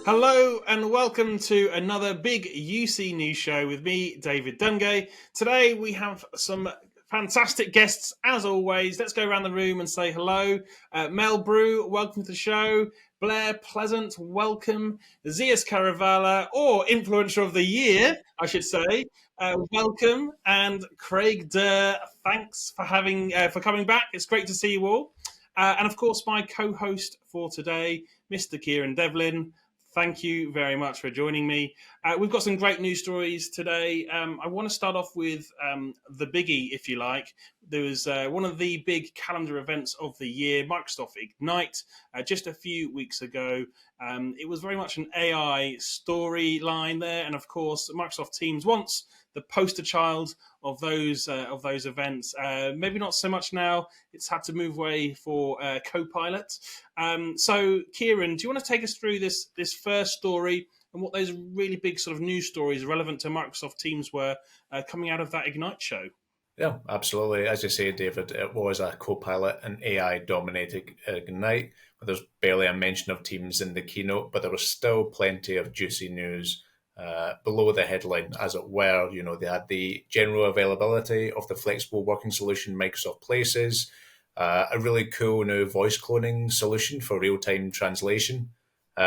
Hello and welcome to another big UC News show with me, David Dungay. Today we have some fantastic guests as always. Let's go around the room and say hello. Mel Brew, welcome to the show. Blair Pleasant, welcome. Zias Caravala, or Influencer of the Year, I should say, welcome. And Craig Durr, thanks for for coming back. It's great to see you all. And of course, my co-host for today, Mr. Kieran Devlin. Thank you very much for joining me. We've got some great news stories today. I want to start off with the biggie, if you like. There was one of the big calendar events of the year, Microsoft Ignite, just a few weeks ago. It was very much an AI storyline there. And of course, Microsoft Teams wants the poster child of those events. Maybe not so much now. It's had to move away for Copilot. So, Kieran, do you want to take us through this first story and what those really big sort of news stories relevant to Microsoft Teams were coming out of that Ignite show? Yeah, absolutely. As you say, David, it was a Copilot and AI-dominated Ignite. There's barely a mention of Teams in the keynote, but there was still plenty of juicy news below the headline, as it were. You know, they had the general availability of the flexible working solution Microsoft Places, a really cool new voice cloning solution for real-time translation. We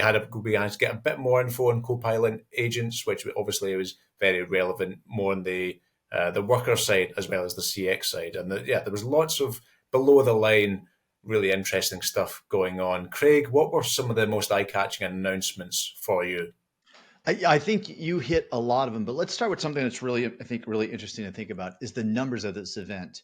had to get a bit more info on Copilot agents, which obviously was very relevant, more on the worker side as well as the CX side. And there was lots of below the line, really interesting stuff going on. Craig, what were some of the most eye-catching announcements for you? I think you hit a lot of them, but let's start with something that's really, I think, really interesting to think about is the numbers of this event.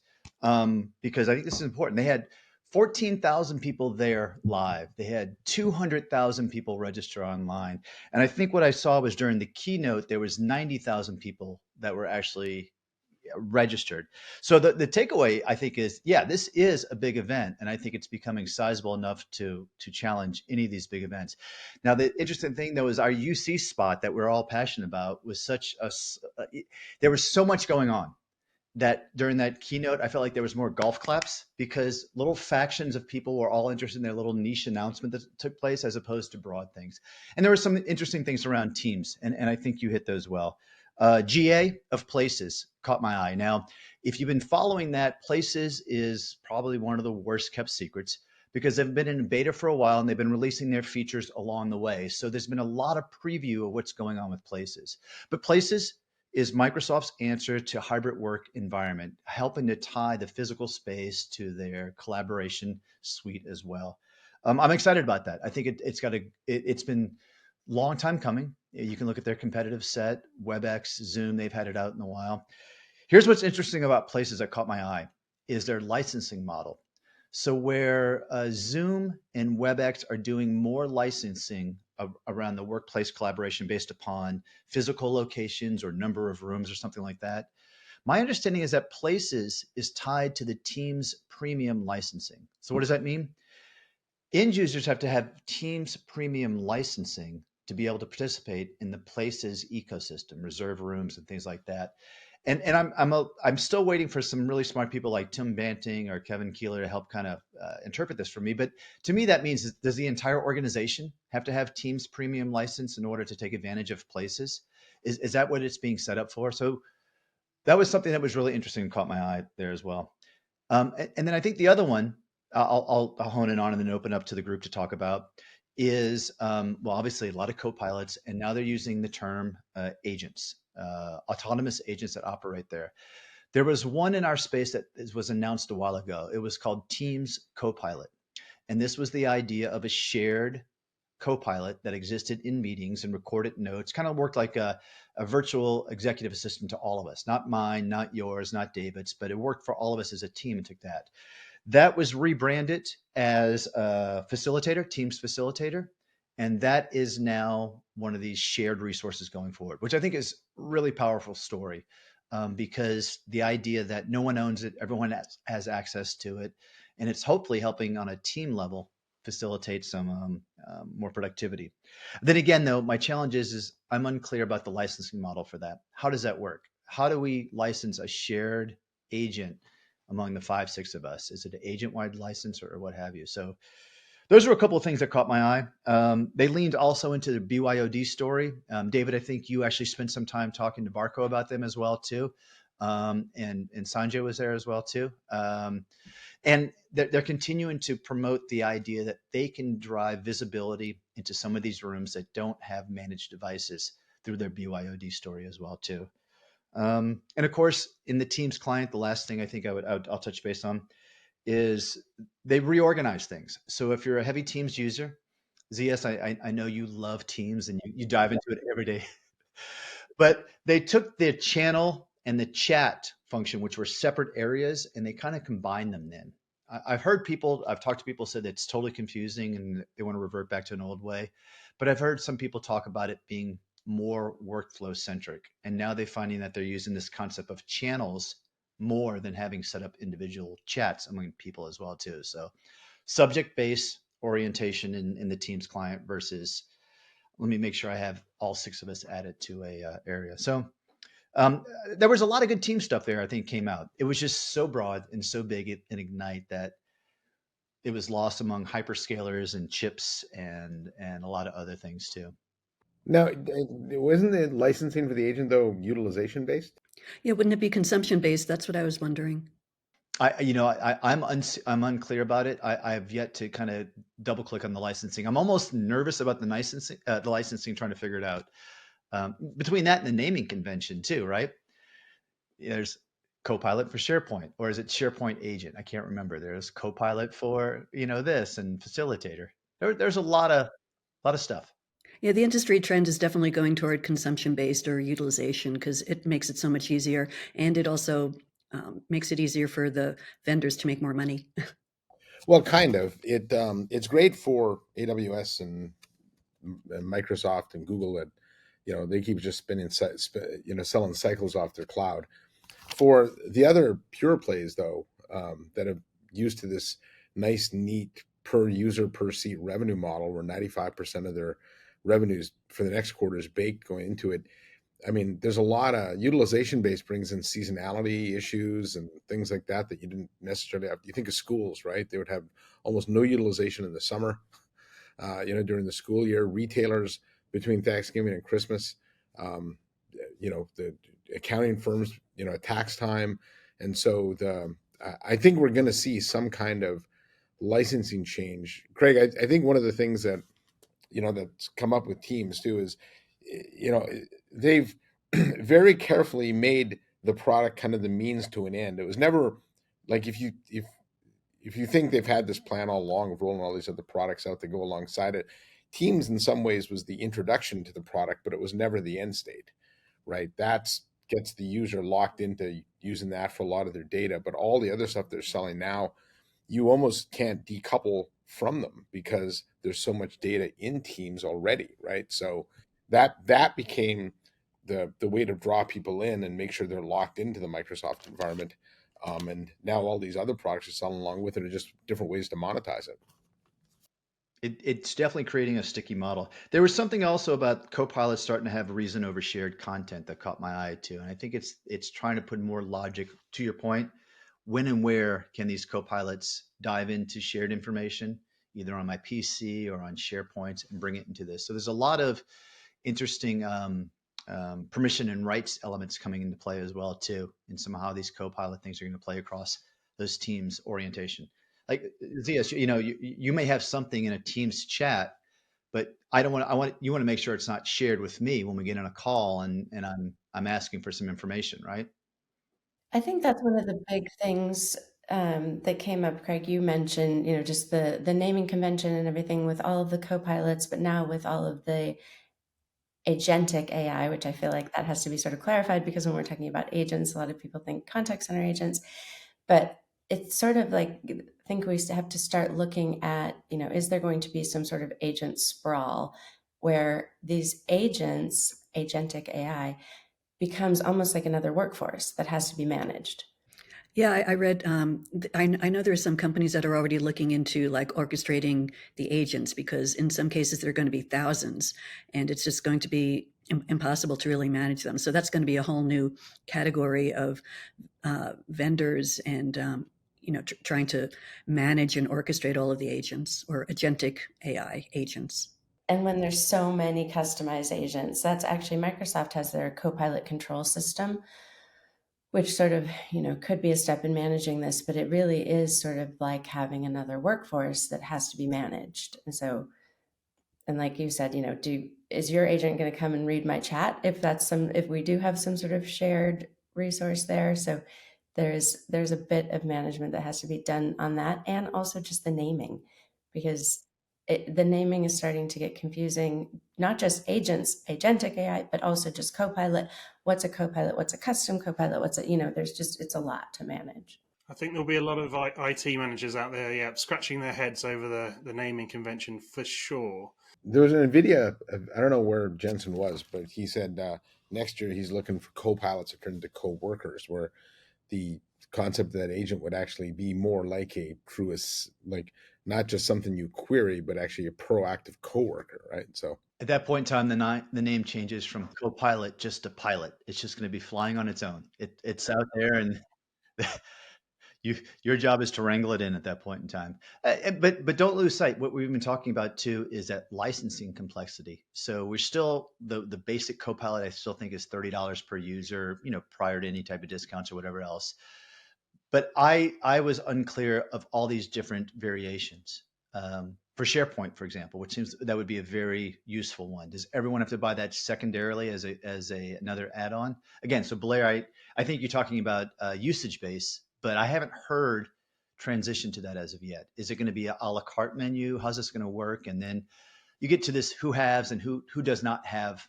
Because I think this is important. They had 14,000 people there live. They had 200,000 people register online. And I think what I saw was during the keynote, there was 90,000 people that were actually registered. So the takeaway I think is, yeah, this is a big event, and I think it's becoming sizable enough to challenge any of these big events. Now, the interesting thing though is our UC spot that we're all passionate about was there was so much going on that during that keynote, I felt like there was more golf claps because little factions of people were all interested in their little niche announcement that took place as opposed to broad things. And there were some interesting things around teams, and I think you hit those well. GA of Places caught my eye. Now, if you've been following that, Places is probably one of the worst kept secrets because they've been in beta for a while and they've been releasing their features along the way. So there's been a lot of preview of what's going on with Places. But Places is Microsoft's answer to hybrid work environment, helping to tie the physical space to their collaboration suite as well. I'm excited about that. I think it's been a long time coming. You can look at their competitive set, WebEx, Zoom, they've had it out in a while. Here's what's interesting about Places that caught my eye is their licensing model. So where Zoom and WebEx are doing more licensing around the workplace collaboration based upon physical locations or number of rooms or something like that, my understanding is that Places is tied to the Teams premium licensing. So what does that mean? End users have to have Teams premium licensing to be able to participate in the Places ecosystem, reserve rooms and things like that. And I'm still waiting for some really smart people like Tim Banting or Kevin Keeler to help kind of interpret this for me. But to me, that means does the entire organization have to have Teams premium license in order to take advantage of Places? Is that what it's being set up for? So that was something that was really interesting and caught my eye there as well. And then I think the other one I'll hone in on and then open up to the group to talk about is, well, obviously a lot of co-pilots, and now they're using the term agents, autonomous agents that operate there. There was one in our space that was announced a while ago. It was called Teams Copilot. And this was the idea of a shared Copilot that existed in meetings and recorded notes, kind of worked like a virtual executive assistant to all of us, not mine, not yours, not David's, but it worked for all of us as a team and took that. That was rebranded as a facilitator, Teams Facilitator. And that is now one of these shared resources going forward, which I think is a really powerful story because the idea that no one owns it, everyone has access to it, and it's hopefully helping on a team level facilitate some more productivity. Then again, though, my challenge is I'm unclear about the licensing model for that. How does that work? How do we license a shared agent among the 5, 6 of us? Is it an agent-wide license or what have you? So Those were a couple of things that caught my eye. They leaned also into the BYOD story. David, I think you actually spent some time talking to Barco about them as well too, and Sanjay was there as well too. And they're continuing to promote the idea that they can drive visibility into some of these rooms that don't have managed devices through their BYOD story as well too. And of course, in the Teams client, the last thing I think I'll touch base on is they reorganize things. So if you're a heavy Teams user, ZS, I know you love Teams and you dive into it every day. But they took the channel and the chat function, which were separate areas, and they kind of combined them then. I've heard people, I've talked to people said it's totally confusing and they want to revert back to an old way. But I've heard some people talk about it being more workflow centric. And now they're finding that they're using this concept of channels more than having set up individual chats among people as well too. So subject based orientation in the Teams client versus let me make sure I have all six of us added to a area. So there was a lot of good team stuff there. I think came out. It was just so broad and so big in Ignite that it was lost among hyperscalers and chips and a lot of other things too. Now, wasn't the licensing for the agent though utilization based? Yeah, wouldn't it be consumption based? That's what I was wondering. I'm unclear about it. I have yet to kind of double click on the licensing. I'm almost nervous about the licensing, trying to figure it out. Between that and the naming convention too, right? There's Copilot for SharePoint, or is it SharePoint Agent? I can't remember. There's Copilot for this and Facilitator. There's a lot of stuff. Yeah, the industry trend is definitely going toward consumption based or utilization because it makes it so much easier, and it also makes it easier for the vendors to make more money. Well, kind of. It's great for AWS and Microsoft and Google that they keep just selling cycles off their cloud. For the other pure plays though, that are used to this nice, neat per user per seat revenue model, where 95% of their revenues for the next quarter is baked going into it. I mean, there's a lot of utilization based brings in seasonality issues and things like that you didn't necessarily have. You think of schools, right? They would have almost no utilization in the summer, during the school year. Retailers between Thanksgiving and Christmas, the accounting firms, at tax time. And so I think we're going to see some kind of licensing change. Craig, I think one of the things that, that's come up with Teams too is, they've very carefully made the product kind of the means to an end. It was never like if you think they've had this plan all along of rolling all these other products out that go alongside it, Teams in some ways was the introduction to the product, but it was never the end state, right? That's gets the user locked into using that for a lot of their data. But all the other stuff they're selling now, you almost can't decouple from them because there's so much data in Teams already, right? So that became the way to draw people in and make sure they're locked into the Microsoft environment. And now all these other products are selling along with it are just different ways to monetize it. It's definitely creating a sticky model. There was something also about Copilot starting to have reason over shared content that caught my eye too. And I think it's trying to put more logic to your point. When and where can these Copilots dive into shared information, either on my PC or on SharePoint, and bring it into this? So there's a lot of interesting permission and rights elements coming into play as well too, and somehow these Copilot things are going to play across those teams orientation. Like ZS, you may have something in a Teams chat, but you want to make sure it's not shared with me when we get on a call and I'm asking for some information, right? I think that's one of the big things that came up, Craig. You mentioned, just the naming convention and everything with all of the co-pilots, but now with all of the agentic AI, which I feel like that has to be sort of clarified because when we're talking about agents, a lot of people think contact center agents, but it's sort of like, I think we have to start looking at, is there going to be some sort of agent sprawl where these agents, agentic AI, becomes almost like another workforce that has to be managed? Yeah, I read, I know there are some companies that are already looking into like orchestrating the agents because in some cases there are going to be thousands and it's just going to be impossible to really manage them. So that's going to be a whole new category of vendors and trying to manage and orchestrate all of the agents or agentic AI agents. And when there's so many customized agents, that's actually Microsoft has their Copilot control system, which sort of, could be a step in managing this, but it really is sort of like having another workforce that has to be managed. And so, and like you said, is your agent going to come and read my chat if we do have some sort of shared resource there? So there's a bit of management that has to be done on that, and also just the naming, because the naming is starting to get confusing, not just agents, agentic AI, but also just Copilot. What's a Copilot? What's a custom Copilot? It's a lot to manage. I think there'll be a lot of IT managers out there, scratching their heads over the naming convention for sure. There was an NVIDIA, I don't know where Jensen was, but he said next year he's looking for co-pilots to turn into co-workers, where the concept that agent would actually be more like a true, like not just something you query, but actually a proactive coworker, right? So at that point in time, the name changes from Copilot just to Pilot. It's just going to be flying on its own. It's out there, and your job is to wrangle it in at that point in time. But don't lose sight. What we've been talking about too is that licensing complexity. So we're still the basic Copilot. I still think is $30 per user, prior to any type of discounts or whatever else. But I was unclear of all these different variations. For SharePoint, for example, which seems that would be a very useful one. Does everyone have to buy that secondarily as another add-on? Again, so Blair, I think you're talking about usage base, but I haven't heard transition to that as of yet. Is it going to be a la carte menu? How's this going to work? And then you get to this who has and who does not have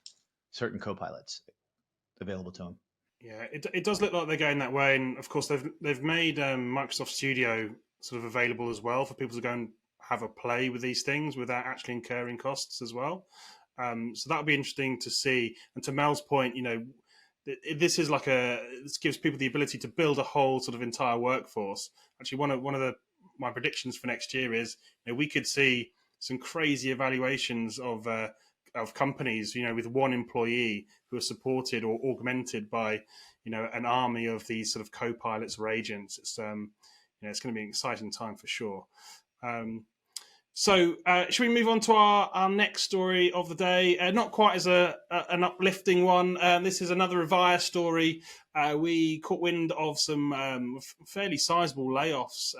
certain copilots available to them. Yeah, it does look like they're going that way, and of course they've made Microsoft Studio sort of available as well for people to go and have a play with these things without actually incurring costs as well. So that'll be interesting to see. And to Mel's point, this gives people the ability to build a whole sort of entire workforce. Actually, one of my predictions for next year is we could see some crazy evaluations of companies, with one employee who are supported or augmented by, an army of these sort of co-pilots or agents. It's it's going to be an exciting time for sure. So should we move on to our next story of the day? Not quite as an uplifting one. This is another Avaya story. We caught wind of some fairly sizable layoffs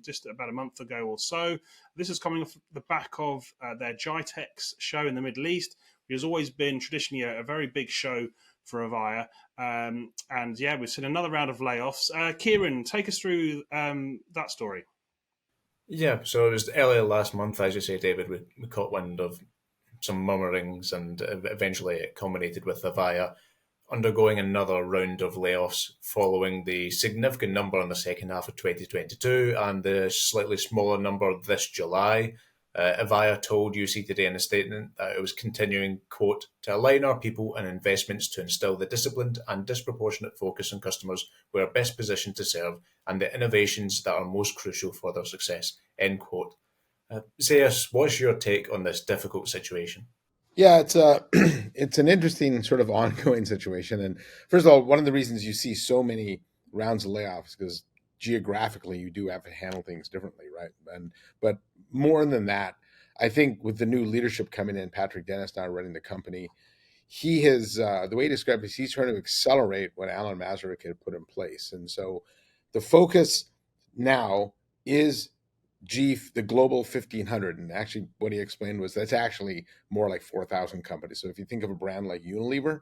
just about a month ago or so. This is coming off the back of their GITEX show in the Middle East, which has always been traditionally a very big show for Avaya. And yeah, we've seen another round of layoffs. Kieran, take us through that story. Yeah, so it was earlier last month, as you say, David, we caught wind of some murmurings, and eventually it culminated with Avaya undergoing another round of layoffs following the significant number in the second half of 2022 and the slightly smaller number this July. Avaya told UC Today in a statement that it was continuing, quote, to align our people and investments to instill the disciplined and disproportionate focus on customers we are best positioned to serve and the innovations that are most crucial for their success, end quote. Zeus, what's your take on this difficult situation? Yeah, it's an interesting sort of ongoing situation. And first of all, one of the reasons you see so many rounds of layoffs because geographically you do have to handle things differently, right? But more than that, I think with the new leadership coming in, Patrick Dennis now running the company, he has the way he described it is he's trying to accelerate what Alan Mazurek had put in place. And so the focus now is the global 1500. And actually what he explained was that's actually more like 4,000 companies. So if you think of a brand like Unilever,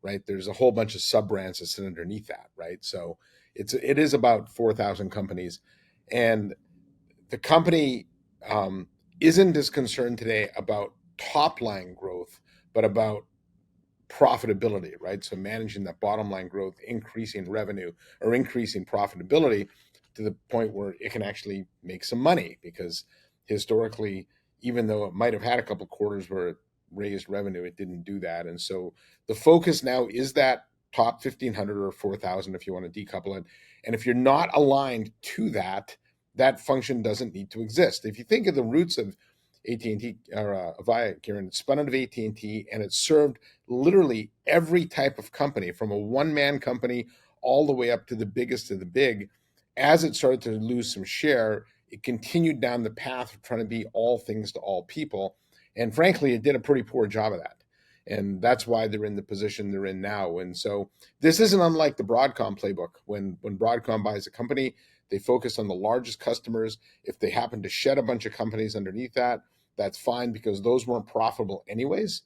right, there's a whole bunch of sub brands that sit underneath that, right? So it is about 4,000 companies. And the company isn't as concerned today about top line growth, but about profitability, right? So managing that bottom line growth, increasing revenue or increasing profitability to the point where it can actually make some money, because historically, even though it might have had a couple of quarters where it raised revenue, it didn't do that. And so the focus now is that top 1,500 or 4,000 if you want to decouple it. And if you're not aligned to that, that function doesn't need to exist. If you think of the roots of AT&T or Avaya, Kieran, it spun out of AT&T and it served literally every type of company, from a one-man company all the way up to the biggest of the big. as it started to lose some share, it continued down the path of trying to be all things to all people. And frankly, it did a pretty poor job of that. And that's why they're in the position they're in now. And so this isn't unlike the Broadcom playbook. When Broadcom buys a company, they focus on the largest customers. If they happen to shed a bunch of companies underneath that, that's fine, because those weren't profitable anyways.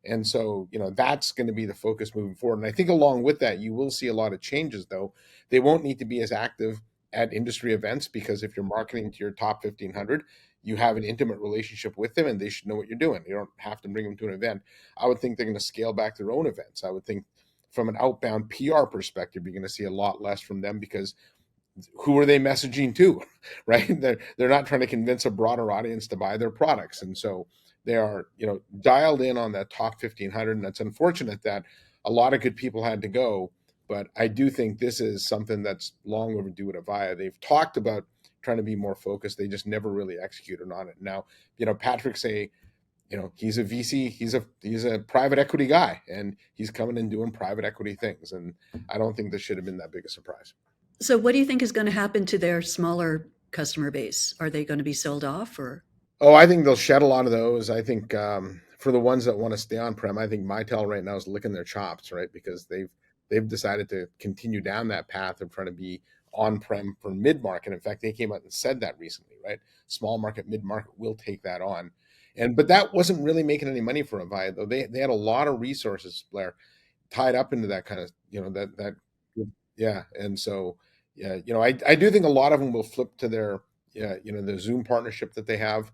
And so, that's going to be the focus moving forward. And I think along with that, you will see a lot of changes, though. They won't need to be as active at industry events, because if you're marketing to your top 1,500, you have an intimate relationship with them and they should know what you're doing. You don't have to bring them to an event. I would think they're going to scale back their own events. I would think from an outbound PR perspective, you're going to see a lot less from them, because who are they messaging to, right? They're not trying to convince a broader audience to buy their products. And so they are, dialed in on that top 1,500. And it's unfortunate that a lot of good people had to go. But I do think this is something that's long overdue at Avaya. They've talked about trying to be more focused. They just never really executed on it. Now, Patrick say, he's a VC, he's a private equity guy, and he's coming and doing private equity things. And I don't think this should have been that big a surprise. So what do you think is going to happen to their smaller customer base? Are they going to be sold off, or? Oh, I think they'll shed a lot of those. I think for the ones that want to stay on-prem, I think Mitel right now is licking their chops, right? Because they've decided to continue down that path of trying to be on-prem for mid-market. In fact, they came out and said that recently, right? Small market, mid-market will take that on. But that wasn't really making any money for Avaya, though. They had a lot of resources, Blair, tied up into that kind of, yeah. And so, yeah, I do think a lot of them will flip to their, the Zoom partnership that they have.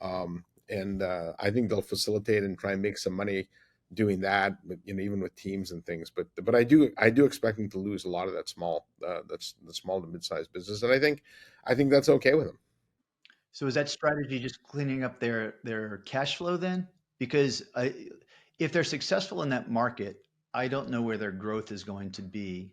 And I think they'll facilitate and try and make some money doing that, even with Teams and things. But I do expect them to lose a lot of that small, that's the small to mid-sized business. And I think that's okay with them. So is that strategy just cleaning up their cash flow then? Because if they're successful in that market, I don't know where their growth is going to be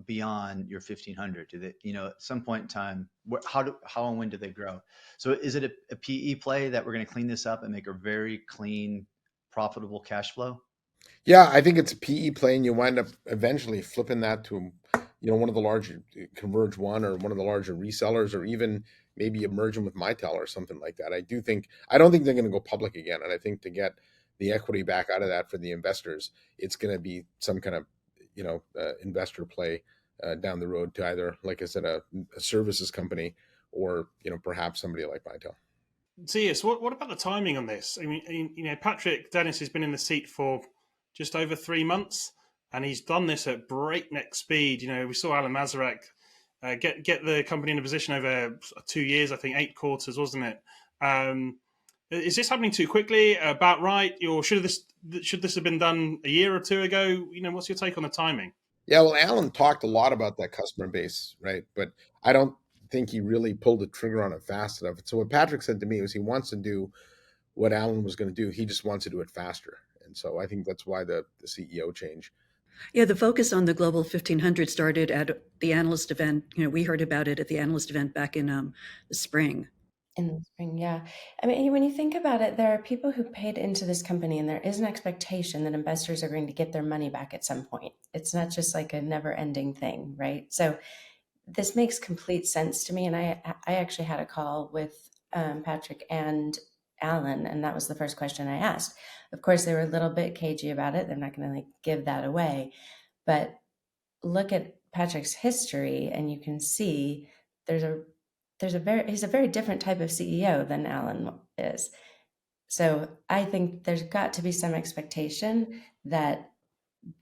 beyond your 1,500. Do they, at some point in time, how and when do they grow? So is it a PE play that we're going to clean this up and make a very clean, profitable cash flow? Yeah, I think it's a PE play, and you wind up eventually flipping that to, one of the larger Converge One or one of the larger resellers, or even maybe merging with Mitel or something like that. I don't think they're going to go public again. And I think to get the equity back out of that for the investors, it's going to be some kind of, investor play down the road to either, like I said, a services company, or, perhaps somebody like Mitel. Zias, what about the timing on this? I mean, Patrick Dennis has been in the seat for just over 3 months, and he's done this at breakneck speed. We saw Alan Mazarek get the company in a position over 2 years, I think 8 quarters, wasn't it? Is this happening too quickly? About right? Or should this have been done a year or two ago? What's your take on the timing? Yeah, well, Alan talked a lot about that customer base, right? But I don't think he really pulled the trigger on it fast enough. So what Patrick said to me was he wants to do what Alan was going to do. He just wants to do it faster. And so I think that's why the CEO change. Yeah, the focus on the Global 1500 started at the analyst event. We heard about it at the analyst event back in the spring. In the spring, yeah. I mean, when you think about it, there are people who paid into this company, and there is an expectation that investors are going to get their money back at some point. It's not just like a never-ending thing, right? So this makes complete sense to me. And I actually had a call with Patrick and Alan, and that was the first question I asked. Of course, they were a little bit cagey about it. They're not going to give that away. But look at Patrick's history, and you can see he's a very different type of CEO than Alan is. So I think there's got to be some expectation that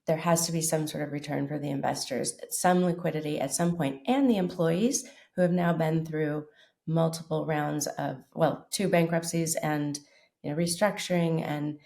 there has to be some sort of return for the investors, some liquidity at some point, and the employees who have now been through multiple rounds of, 2 bankruptcies and restructuring and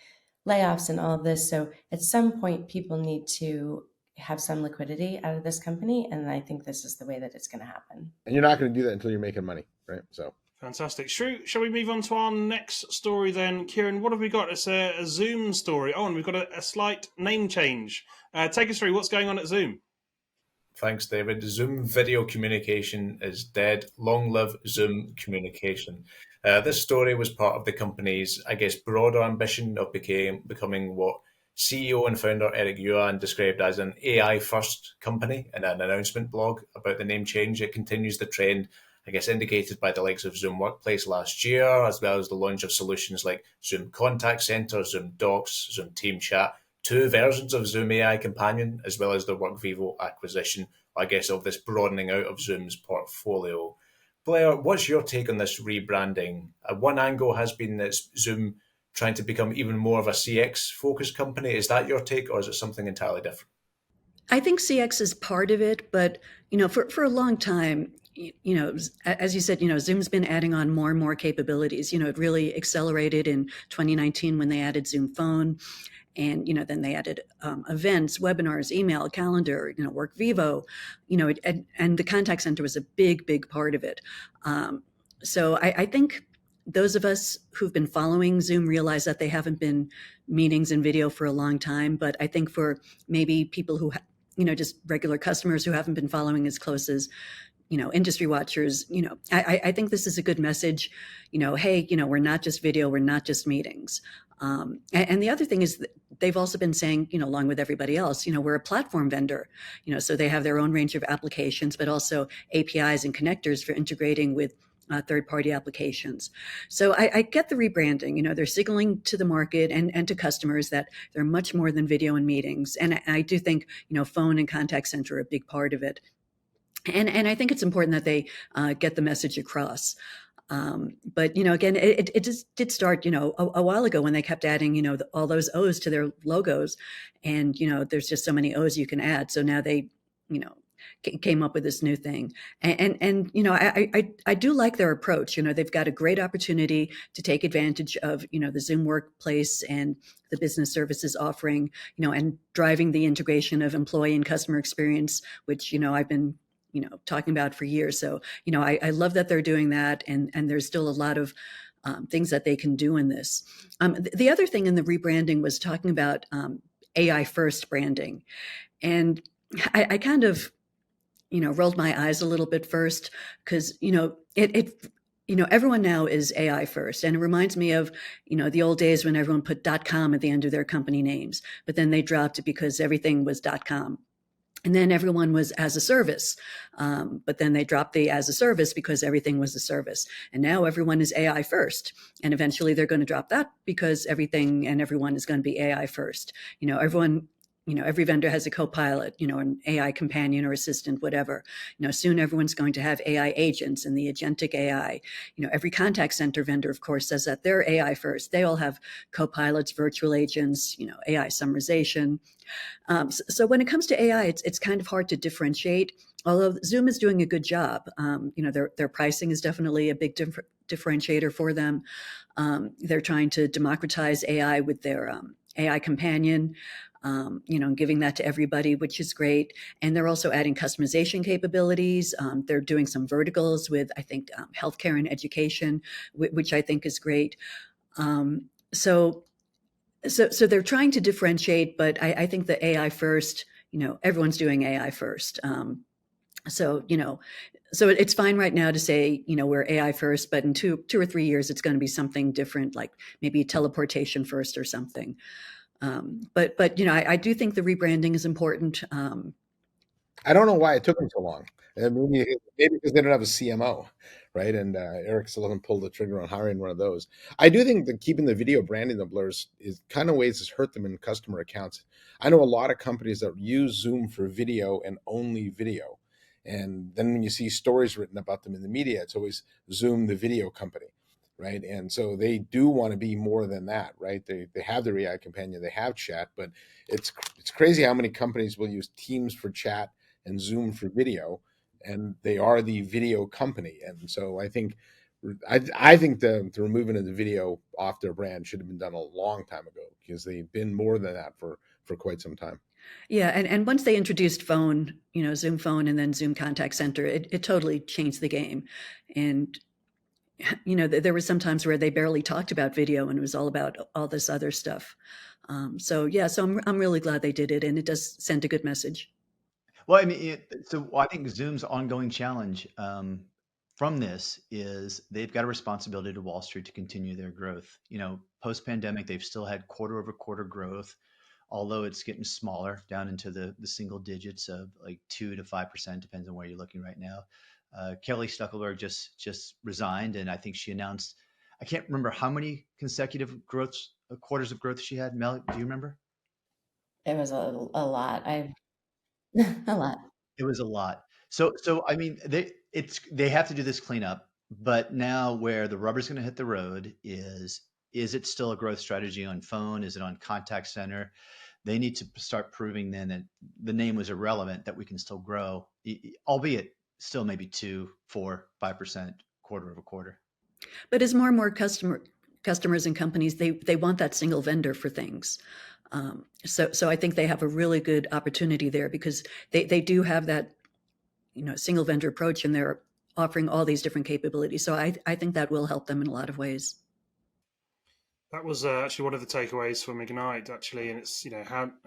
layoffs and all of this. So at some point, people need to have some liquidity out of this company, and I think this is the way that it's going to happen. And you're not going to do that until you're making money, right? So fantastic. Shall we move on to our next story then? Kieran, what have we got? It's a Zoom story. Oh, and we've got a slight name change. Take us through what's going on at Zoom. Thanks, David. Zoom video communication is dead. Long live Zoom communication. This story was part of the company's, broader ambition of becoming what CEO and founder Eric Yuan described as an AI-first company in an announcement blog about the name change. It continues the trend, I guess, indicated by the likes of Zoom Workplace last year, as well as the launch of solutions like Zoom Contact Center, Zoom Docs, Zoom Team Chat, two versions of Zoom AI Companion, as well as the WorkVivo acquisition, I guess, of this broadening out of Zoom's portfolio. Blair, what's your take on this rebranding? One angle has been that Zoom trying to become even more of a CX focused company. Is that your take, or is it something entirely different? I think CX is part of it, but for a long time, as you said, Zoom's been adding on more and more capabilities. It really accelerated in 2019 when they added Zoom Phone, and then they added events, webinars, email, calendar, WorkVivo, and the contact center was a big part of it. So I think those of us who've been following Zoom realize that they haven't been meetings and video for a long time. But I think for maybe people who, just regular customers who haven't been following as close as, industry watchers, I think this is a good message. Hey, we're not just video, we're not just meetings. And the other thing is that they've also been saying, along with everybody else, we're a platform vendor, so they have their own range of applications, but also APIs and connectors for integrating with third-party applications. So I get the rebranding. They're signaling to the market and to customers that they're much more than video and meetings. And I do think, phone and contact center are a big part of it. And I think it's important that they get the message across. But again, it just did start a while ago when they kept adding all those O's to their logos, and there's just so many O's you can add. So now they came up with this new thing, and I do like their approach. They've got a great opportunity to take advantage of the Zoom Workplace and the business services offering, and driving the integration of employee and customer experience, which I've been talking about for years. So, I love that they're doing that, and there's still a lot of things that they can do in this. The other thing in the rebranding was talking about AI first branding, and I kind of rolled my eyes a little bit first because everyone now is AI first, and it reminds me of the old days when everyone put .com at the end of their company names, but then they dropped it because everything was .com. And then everyone was as a service, but then they dropped the as a service because everything was a service. And now everyone is AI first. And eventually they're going to drop that because everything and everyone is going to be AI first. Everyone, every vendor has a Copilot, an AI companion or assistant, whatever. Soon everyone's going to have AI agents and the agentic AI. Every contact center vendor, of course, says that they're AI first. They all have Copilots, virtual agents, AI summarization. So when it comes to AI, it's kind of hard to differentiate. Although Zoom is doing a good job, their pricing is definitely a big differentiator for them. They're trying to democratize AI with their AI companion, giving that to everybody, which is great. And they're also adding customization capabilities. They're doing some verticals with, I think, healthcare and education, which I think is great. So they're trying to differentiate, but I think the AI first, everyone's doing AI first. So it's fine right now to say, we're AI first, but in two or 3 years, it's going to be something different, like maybe teleportation first or something. But I do think the rebranding is important. I don't know why it took them so long. Maybe because they don't have a CMO, right? And Eric still hasn't pulled the trigger on hiring one of those. I do think that keeping the video branding the blurs is kind of ways has hurt them in customer accounts. I know a lot of companies that use Zoom for video and only video. And then when you see stories written about them in the media, it's always Zoom, the video company, right? And so they do want to be more than that, right? They have their AI companion, they have chat, but it's crazy how many companies will use Teams for chat and Zoom for video, and they are the video company. And so I think the removing of the video off their brand should have been done a long time ago, because they've been more than that for quite some time. Yeah, and once they introduced phone, Zoom Phone and then Zoom Contact Center, it totally changed the game. And there were some times where they barely talked about video, and it was all about all this other stuff. So I'm really glad they did it, and it does send a good message. Well, I mean, so I think Zoom's ongoing challenge from this is they've got a responsibility to Wall Street to continue their growth. Post pandemic, they've still had quarter over quarter growth. although it's getting smaller down into the single digits of like 2 to 5%, depends on where you're looking right now. Kelly Stuckelberg just resigned, and I think she announced, I can't remember how many consecutive quarters of growth she had. Mel, do you remember? It was a lot. A lot. It was a lot. So I mean, they have to do this cleanup, but now where the rubber's going to hit the road is it still a growth strategy on phone? Is it on contact center? They need to start proving then that the name was irrelevant, that we can still grow, albeit still maybe 2, 4, 5% quarter over quarter. But as more and more customers and companies, they want that single vendor for things. So I think they have a really good opportunity there because they do have that, single vendor approach, and they're offering all these different capabilities. So I think that will help them in a lot of ways. That was actually one of the takeaways from Ignite, actually, and it's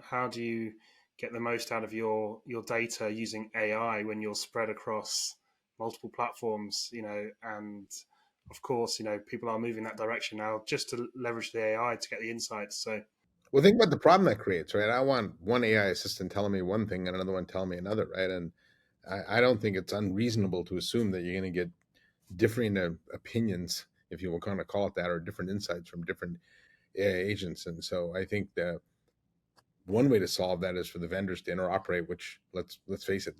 how do you get the most out of your data using AI when you're spread across multiple platforms, and of course, people are moving that direction now just to leverage the AI to get the insights. So, well, think about the problem that creates, right? I want one AI assistant telling me one thing and another one telling me another, right? And I don't think it's unreasonable to assume that you're going to get differing opinions, if you will kind of call it that, or different insights from different AI agents. And so I think that one way to solve that is for the vendors to interoperate, which let's face it,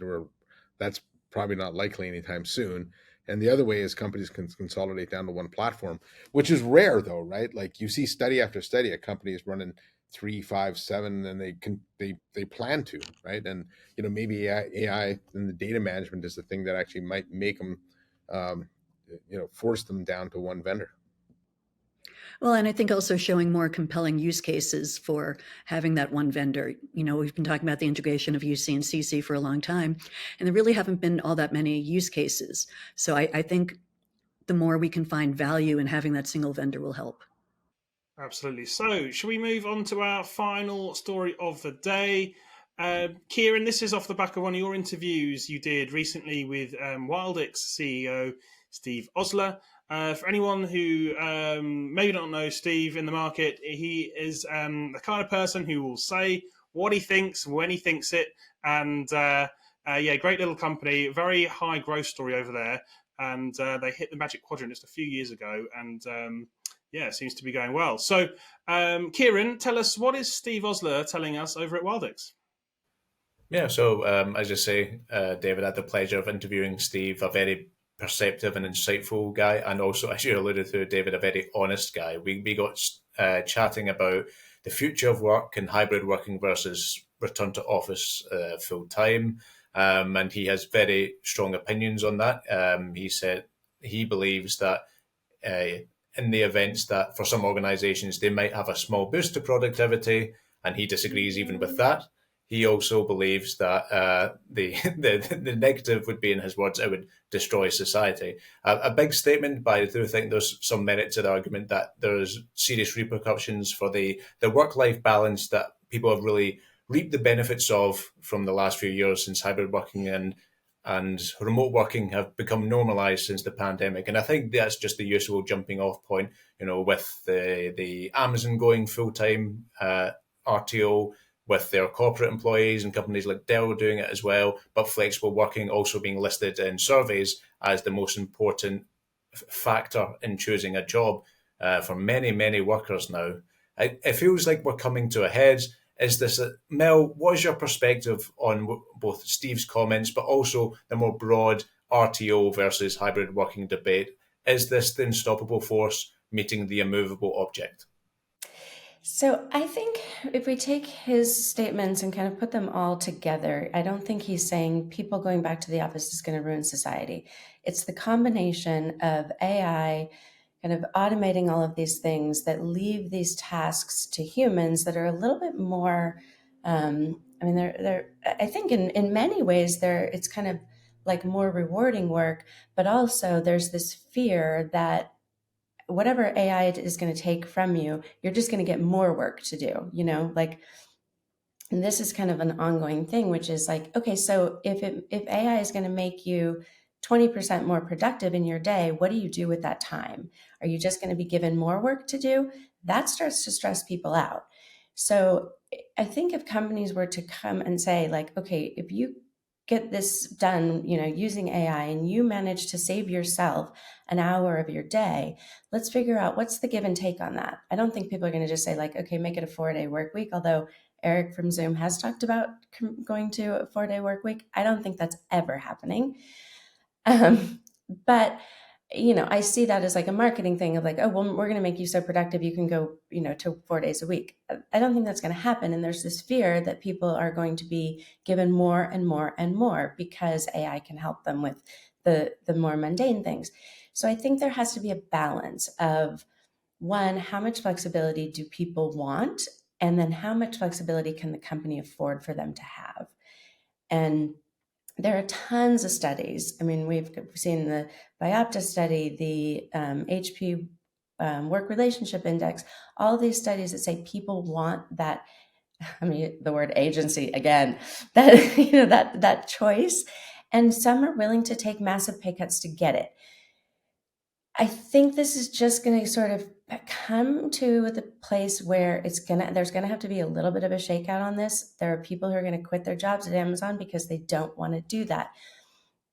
that's probably not likely anytime soon. And the other way is companies can consolidate down to one platform, which is rare though, right? Like you see study after study at companies running 3, 5, 7, and they plan to, right? And maybe AI and the data management is the thing that actually might make them, force them down to one vendor. Well, and I think also showing more compelling use cases for having that one vendor. We've been talking about the integration of UC and CC for a long time, and there really haven't been all that many use cases. So I think the more we can find value in having that single vendor will help. Absolutely. So, shall we move on to our final story of the day? Kieran, this is off the back of one of your interviews you did recently with Wildix CEO Steve Osler. For anyone who maybe don't know Steve in the market, he is the kind of person who will say what he thinks when he thinks it. And great little company, very high growth story over there. And they hit the Magic Quadrant just a few years ago. And it seems to be going well. So, Kieran, tell us, what is Steve Osler telling us over at Wildix? Yeah, so as you say, David, I had the pleasure of interviewing Steve, a very perceptive and insightful guy, and also, as you alluded to, David, a very honest guy. We got chatting about the future of work and hybrid working versus return to office full time, and he has very strong opinions on that. He said he believes that in the events that for some organizations they might have a small boost to productivity, and he disagrees even with that. He also believes that the negative would be, in his words, it would destroy society. A big statement, but I do think there's some merit to the argument that there's serious repercussions for the work-life balance that people have really reaped the benefits of from the last few years since hybrid working and remote working have become normalized since the pandemic. And I think that's just the usual jumping off point, with the Amazon going full-time RTO, with their corporate employees and companies like Dell doing it as well, but flexible working also being listed in surveys as the most important factor in choosing a job for many, many workers now. It feels like we're coming to a head. Is this, Mel, what is your perspective on both Steve's comments, but also the more broad RTO versus hybrid working debate? Is this the unstoppable force meeting the immovable object? So I think if we take his statements and kind of put them all together, I don't think he's saying people going back to the office is going to ruin society. It's the combination of AI kind of automating all of these things that leave these tasks to humans that are a little bit more, they're I think in many ways it's kind of like more rewarding work, but also there's this fear that whatever AI is going to take from you, you're just going to get more work to do, and this is kind of an ongoing thing, which is like, okay, so if AI is going to make you 20% more productive in your day, what do you do with that time? Are you just going to be given more work to do? That starts to stress people out. So I think if companies were to come and say, like, okay, if you get this done, using AI, and you manage to save yourself an hour of your day, let's figure out what's the give and take on that. I don't think people are going to just say, like, okay, make it a 4-day work week. Although Eric from Zoom has talked about going to a 4-day work week. I don't think that's ever happening. But I see that as like a marketing thing of like, oh, well, we're going to make you so productive you can go, to 4 days a week. I don't think that's going to happen. And there's this fear that people are going to be given more and more and more because AI can help them with the more mundane things. So I think there has to be a balance of, one, how much flexibility do people want? And then how much flexibility can the company afford for them to have? And there are tons of studies. I mean, we've seen the BYOD study, the HP Work Relationship Index, all these studies that say people want that. I mean, the word agency again, that that choice, and some are willing to take massive pay cuts to get it. I think this is just going to sort of come to the place where there's going to have to be a little bit of a shakeout on this. There are people who are going to quit their jobs at Amazon because they don't want to do that.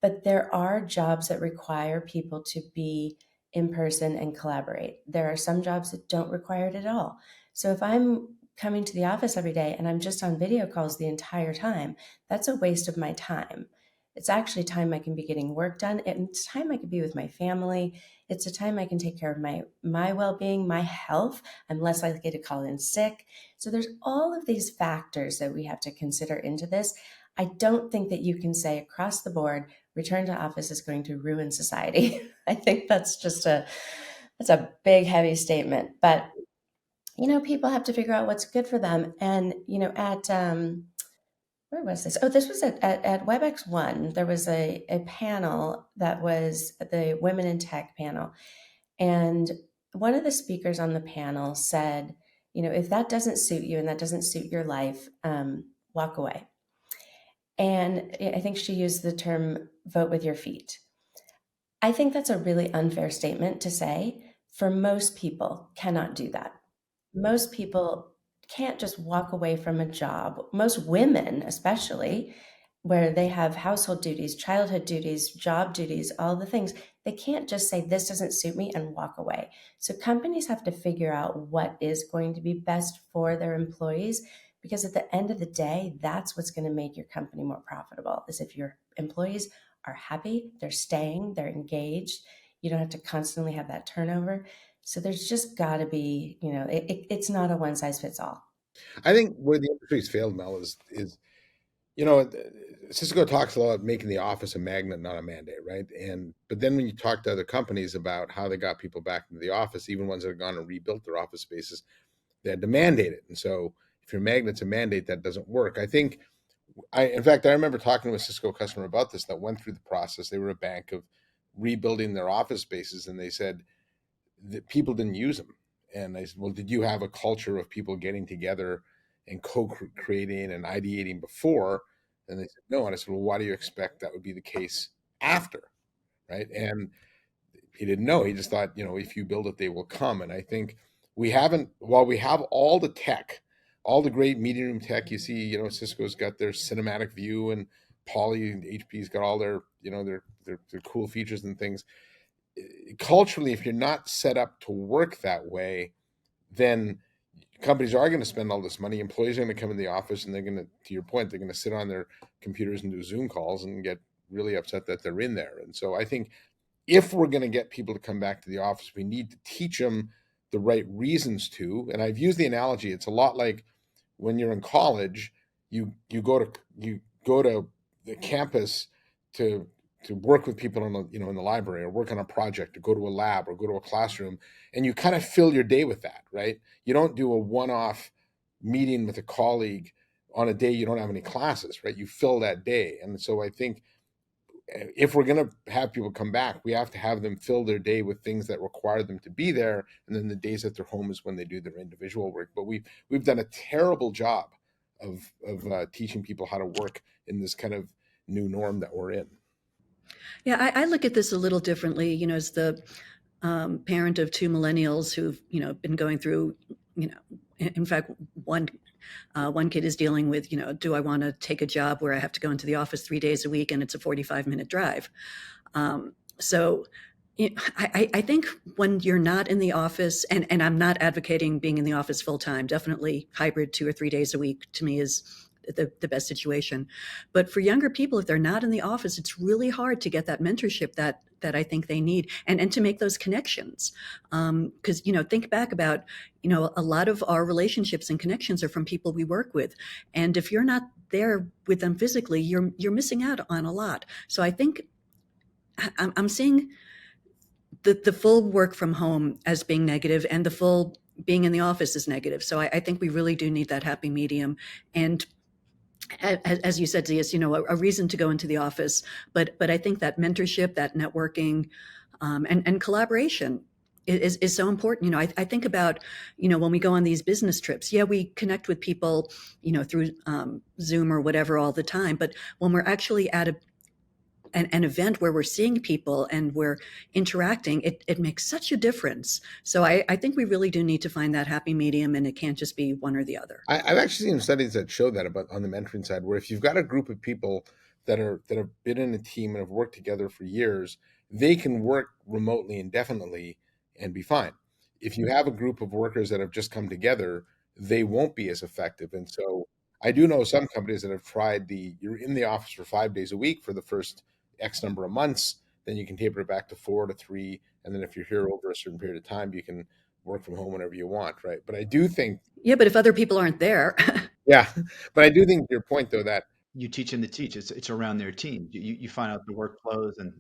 But there are jobs that require people to be in person and collaborate. There are some jobs that don't require it at all. So if I'm coming to the office every day and I'm just on video calls the entire time, that's a waste of my time. It's actually time I can be getting work done, and it's time I could be with my family. It's a time I can take care of my well-being, my health. I'm less likely to call in sick. So there's all of these factors that we have to consider into this. I don't think that you can say across the board, return to office is going to ruin society. I think that's a big, heavy statement. But people have to figure out what's good for them. And at where was this? Oh, this was at WebEx One. There was a panel that was the Women in Tech panel, and one of the speakers on the panel said, if that doesn't suit you and that doesn't suit your life, walk away. And I think she used the term vote with your feet. I think that's a really unfair statement to say. For most people, cannot do that. Most people can't just walk away from a job. Most women, especially, where they have household duties, childhood duties, job duties, all the things, they can't just say, this doesn't suit me, and walk away. So companies have to figure out what is going to be best for their employees, because at the end of the day, that's what's going to make your company more profitable, is if your employees are happy, they're staying, they're engaged. You don't have to constantly have that turnover. So there's just got to be, it's not a one size fits all. I think where the industry's failed, Mel, is you know, Cisco talks a lot about making the office a magnet, not a mandate, right? But then when you talk to other companies about how they got people back into the office, even ones that have gone and rebuilt their office spaces, they had to mandate it. And so if your magnet's a mandate, that doesn't work. In fact, I remember talking to a Cisco customer about this that went through the process. They were a bank of rebuilding their office spaces, and they said that people didn't use them. And I said, well, did you have a culture of people getting together and co-creating and ideating before? And they said, no. And I said, well, why do you expect that would be the case after? Right. And he didn't know. He just thought, if you build it, they will come. And I think while we have all the tech, all the great meeting room tech, you see, Cisco's got their cinematic view, and Poly and HP's got all their, their cool features and things. Culturally, if you're not set up to work that way, then companies are going to spend all this money. Employees are going to come in the office, and they're going to your point, they're going to sit on their computers and do Zoom calls and get really upset that they're in there. And so I think if we're going to get people to come back to the office, we need to teach them the right reasons to. And I've used the analogy. It's a lot like when you're in college, you go to the campus to work with people in the library, or work on a project, or go to a lab, or go to a classroom, and you kind of fill your day with that, right? You don't do a one-off meeting with a colleague on a day you don't have any classes, right? You fill that day. And so I think if we're going to have people come back, we have to have them fill their day with things that require them to be there. And then the days at their home is when they do their individual work. But we've done a terrible job of teaching people how to work in this kind of new norm that we're in. Yeah, I look at this a little differently, as the parent of two millennials who've, been going through, in fact, one One kid is dealing with, do I want to take a job where I have to go into the office 3 days a week and it's a 45-minute drive? So I think when you're not in the office, and I'm not advocating being in the office full time, definitely hybrid 2 or 3 days a week to me is the best situation. But for younger people, if they're not in the office, it's really hard to get that mentorship that I think they need, and to make those connections. Because, think back about, a lot of our relationships and connections are from people we work with. And if you're not there with them physically, you're missing out on a lot. So I think I'm seeing the full work from home as being negative, and the full being in the office is negative. So I think we really do need that happy medium. And as you said, Zias, a reason to go into the office, but I think that mentorship, that networking, and collaboration is so important. I think about, when we go on these business trips, we connect with people, through Zoom or whatever all the time. But when we're actually at an event where we're seeing people and we're interacting, it makes such a difference. So I think we really do need to find that happy medium, and it can't just be one or the other. I've actually seen studies that show that about on the mentoring side, where if you've got a group of people that have been in a team and have worked together for years, they can work remotely indefinitely and be fine. If you have a group of workers that have just come together, they won't be as effective. And so I do know some companies that have tried you're in the office for 5 days a week for the first X number of months, then you can taper it back to 4 to 3. And then if you're here over a certain period of time, you can work from home whenever you want, right? But I do think... but if other people aren't there... Yeah, but I do think your point, though, that... You teach them to teach. It's around their team. You find out the workflows, and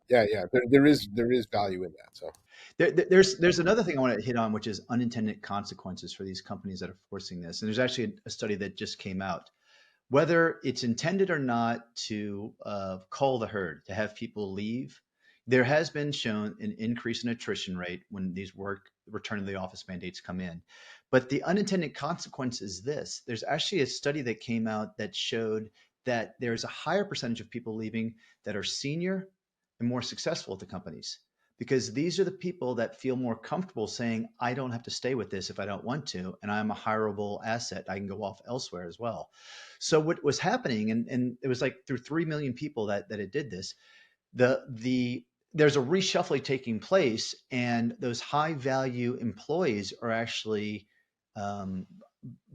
Yeah. There is value in that. So there's another thing I want to hit on, which is unintended consequences for these companies that are forcing this. And there's actually a study that just came out. Whether it's intended or not to cull the herd, to have people leave, there has been shown an increase in attrition rate when these return to the office mandates come in. But the unintended consequence is this. There's actually a study that came out that showed that there's a higher percentage of people leaving that are senior and more successful at the companies, because these are the people that feel more comfortable saying, I don't have to stay with this if I don't want to, and I'm a hireable asset. I can go off elsewhere as well. So what was happening, and it was like through 3 million people that it did this, there's a reshuffling taking place, and those high value employees are actually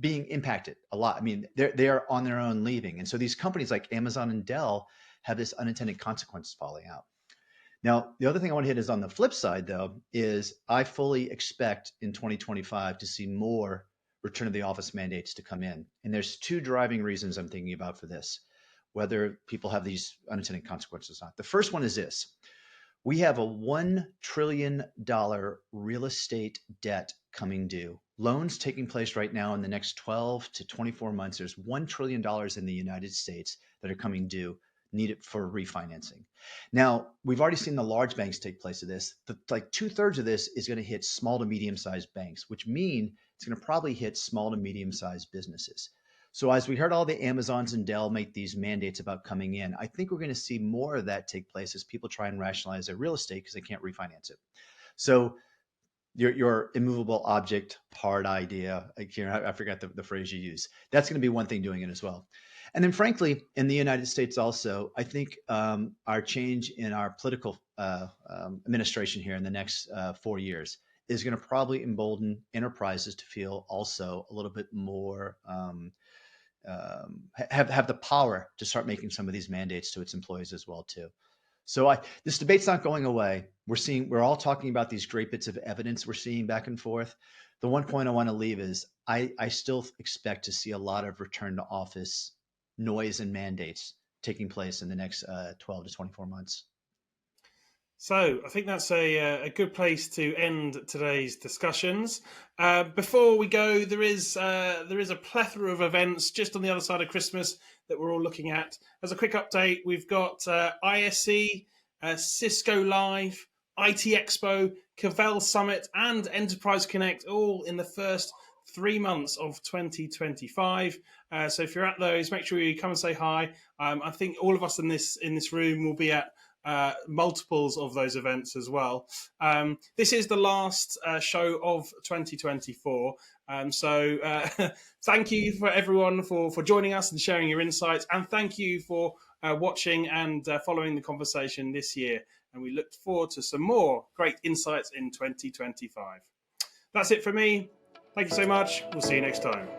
being impacted a lot. I mean, they are on their own leaving. And so these companies like Amazon and Dell have this unintended consequences falling out. Now, the other thing I want to hit is on the flip side, though, is I fully expect in 2025 to see more return to the office mandates to come in. And there's 2 driving reasons I'm thinking about for this, whether people have these unintended consequences or not. The first one is this. We have a $1 trillion real estate debt coming due. Loans taking place right now in the next 12 to 24 months. There's $1 trillion in the United States that are coming due, needed for refinancing. Now, we've already seen the large banks take place of this. Like 2/3 of this is going to hit small to medium-sized banks, which mean it's going to probably hit small to medium-sized businesses. So as we heard all the Amazons and Dell make these mandates about coming in, I think we're going to see more of that take place as people try and rationalize their real estate because they can't refinance it. So your immovable object hard idea, Kieran, I forgot the phrase you use. That's going to be one thing doing it as well. And then frankly, in the United States also, I think our change in our political administration here in the next 4 years is going to probably embolden enterprises to feel also a little bit more have the power to start making some of these mandates to its employees as well too. So this debate's not going away. We're all talking about these great bits of evidence we're seeing back and forth. The one point I want to leave is I still expect to see a lot of return to office noise and mandates taking place in the next 12 to 24 months. So I think that's a good place to end today's discussions. Before we go, there is a plethora of events just on the other side of Christmas that we're all looking at. As a quick update, we've got ISE, Cisco Live, IT Expo, Cavell Summit, and Enterprise Connect, all in the first 3 months of 2025. So if you're at those, make sure you come and say hi. I think all of us in this room will be at multiples of those events as well. This is the last show of 2024. So thank you for everyone for joining us and sharing your insights. And thank you for watching and following the conversation this year. And we look forward to some more great insights in 2025. That's it for me. Thank you so much. We'll see you next time.